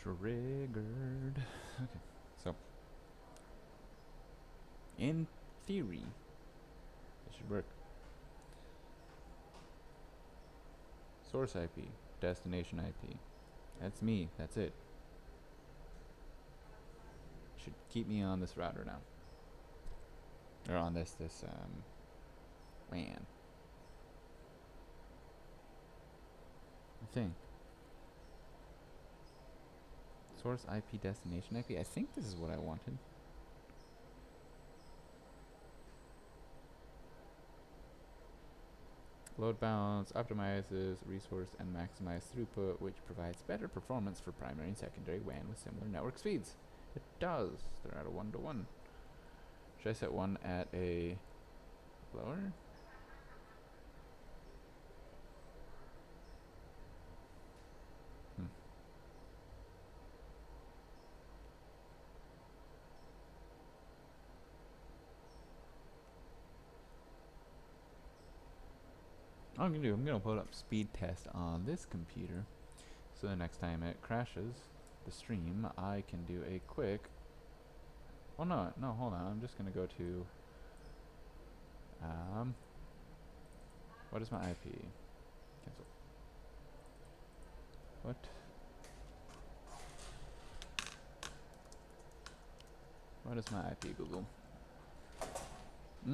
Triggered. Okay, so in theory, it should work. Source IP, destination IP. That's me. That's it. Should keep me on this router now, or on this WAN. I think. Source IP, destination IP. I think this is what I wanted. Load balance optimizes resource and maximize throughput, which provides better performance for primary and secondary WAN with similar network speeds. It does. They're at a 1-to-1. Should I set one at a lower? All I'm gonna do, I'm gonna put up speed test on this computer, so the next time it crashes the stream, I can do a quick. Oh no, hold on. I'm just gonna go to what is my IP? Cancel. What? What is my IP, Google?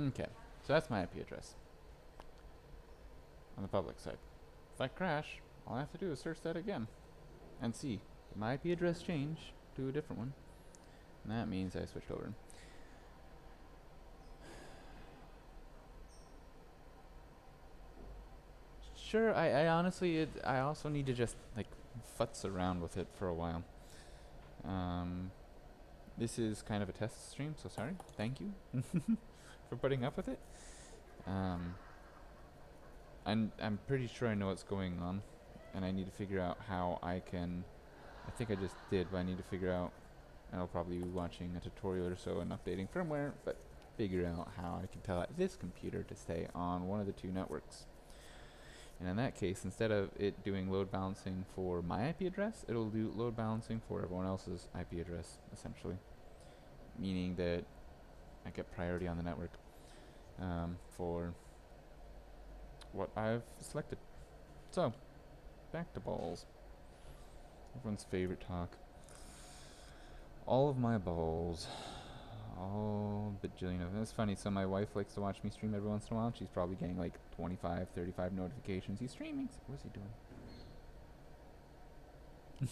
Okay, so that's my IP address on the public side. If I crash, all I have to do is search that again and see did my IP address change to a different one, and that means I switched over. Sure, I honestly, I also need to just like futz around with it for a while. This is kind of a test stream, so sorry. Thank you for putting up with it. I'm pretty sure I know what's going on, and I need to figure out how I can. I think I just did, but I need to figure out. And I'll probably be watching a tutorial or so and updating firmware, but figure out how I can tell this computer to stay on one of the two networks. And in that case, instead of it doing load balancing for my IP address, it'll do load balancing for everyone else's IP address, essentially. Meaning that I get priority on the network for what I've selected. So, back to balls. Everyone's favorite talk. All of my balls. All bajillion of them. It's funny, so my wife likes to watch me stream every once in a while. She's probably getting like 25, 35 notifications. He's streaming. What's he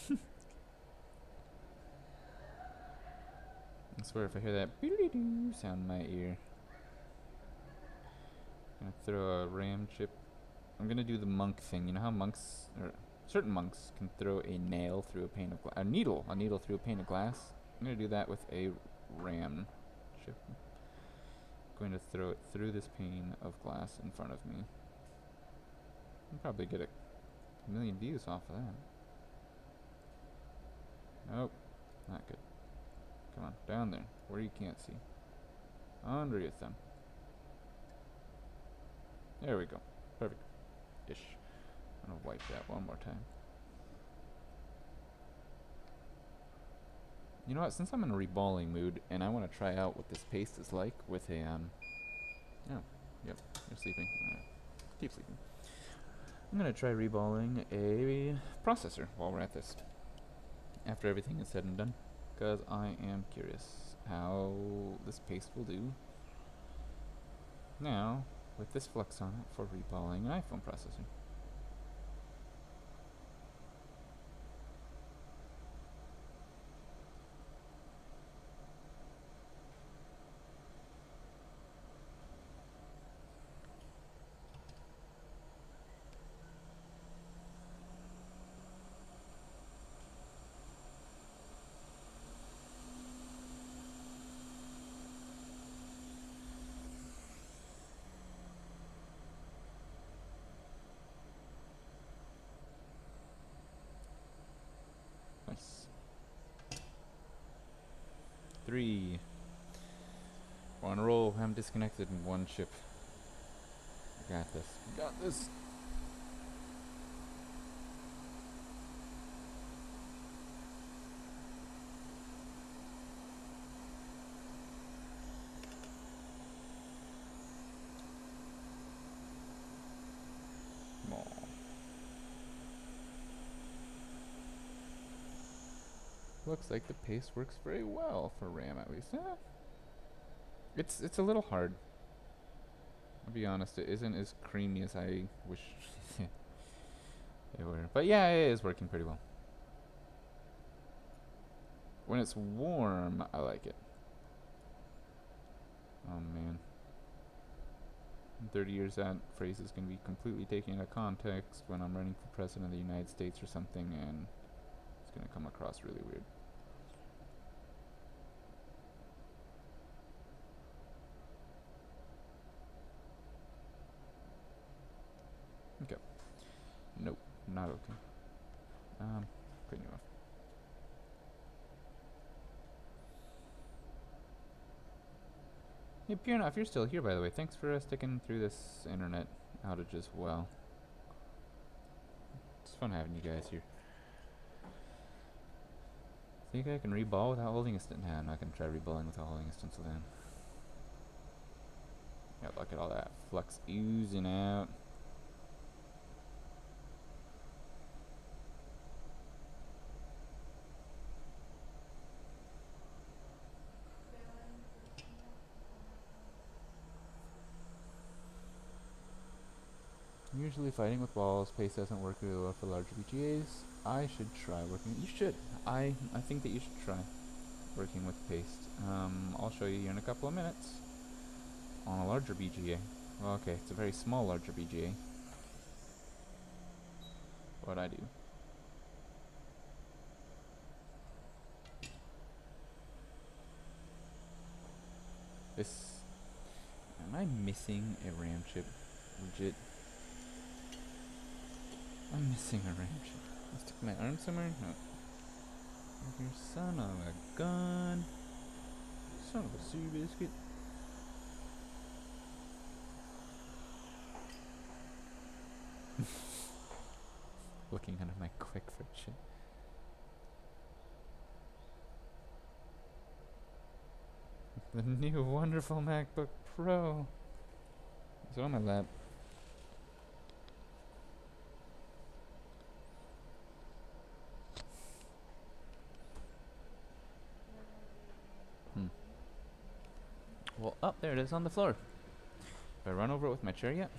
doing? I swear if I hear that sound in my ear, I'm gonna throw a RAM chip. I'm gonna do the monk thing. You know how monks, or certain monks, can throw a nail through a pane of glass, a needle through a pane of glass. I'm gonna do that with a RAM chip. I'm going to throw it through this pane of glass in front of me. I'll probably get a million views off of that. Nope, not good. Come on, down there, where you can't see. Under your thumb. There we go. Perfect. Ish. I'm gonna wipe that one more time. You know what, since I'm in a reballing mood and I want to try out what this paste is like with a, oh, yep, you're sleeping. Keep sleeping. I'm gonna try reballing a processor while we're at this. After everything is said and done. Because I am curious how this paste will do now with this flux on it for reballing an iPhone processor. Nice. 3. We're on a roll. I'm disconnected in one chip. I got this. Got this. Looks like the paste works very well for RAM at least. It's a little hard. I'll be honest, it isn't as creamy as I wish it were. But yeah, it is working pretty well. When it's warm, I like it. Oh man. In 30 years, that phrase is going to be completely taken out of context when I'm running for president of the United States or something, and it's going to come across really weird. Okay. Nope, not okay. Putting you off. Hey, Pierna, if you're still here, by the way, thanks for sticking through this internet outage as well. It's fun having you guys here. Think I can reball without holding a stint? Nah, I'm not gonna try reballing without holding a stencil down. Yeah, look at all that flux oozing out. Usually fighting with walls, paste doesn't work really well for larger VGAs. I should try working. You should. I think that you should try working with paste. I'll show you here in a couple of minutes on a larger BGA. Well, okay, it's a very small larger BGA. What I do. This. Am I missing a RAM chip? Legit. I'm missing a RAM chip. I stick my arm somewhere? No. You son of a gun. Son of a sea biscuit. Looking at my quick friction. The new wonderful MacBook Pro. It's on my lap. Well, up there it is on the floor. Have I run over it with my chair yet?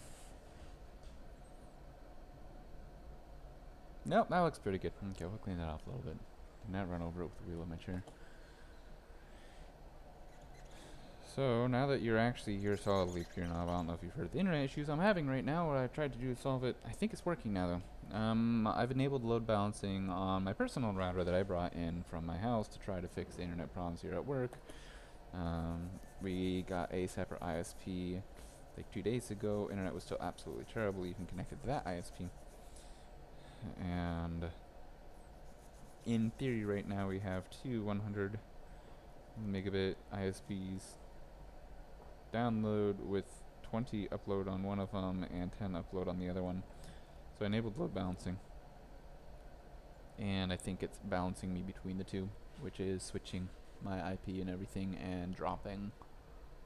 Nope, that looks pretty good. Okay, we'll clean that off a little bit. Did not run over it with the wheel of my chair. So, now that you're actually here solidly, Pure Knob, I don't know if you've heard the internet issues I'm having right now. What I've tried to do to solve it, I think it's working now though. I've enabled load balancing on my personal router that I brought in from my house to try to fix the internet problems here at work. We got a separate ISP like 2 days ago. Internet was still absolutely terrible even connected to that ISP. And in theory right now we have two 100 megabit ISPs download with 20 upload on one of them and 10 upload on the other one. So I enabled load balancing, and I think it's balancing me between the two, which is switching my IP and everything and dropping.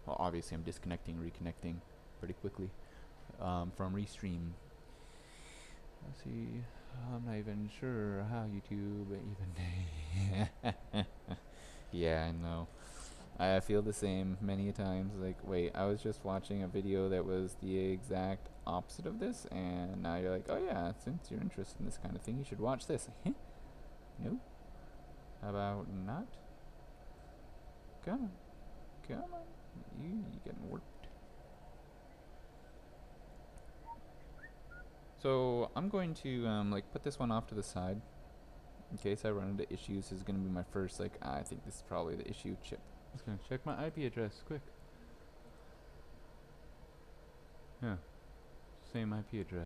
Well, obviously I'm disconnecting, reconnecting pretty quickly from Restream. Let's see, I'm not even sure how YouTube even. Yeah, I know. I feel the same many times. Like, wait, I was just watching a video that was the exact opposite of this, and now you're like, oh yeah, since you're interested in this kind of thing, you should watch this. No? How about not? Come on. Come on. You getting worked. So, I'm going to, like, put this one off to the side. In case I run into issues, this is going to be my first, like, I think this is probably the issue chip. I'm just going to check my IP address, quick. Yeah. Same IP address.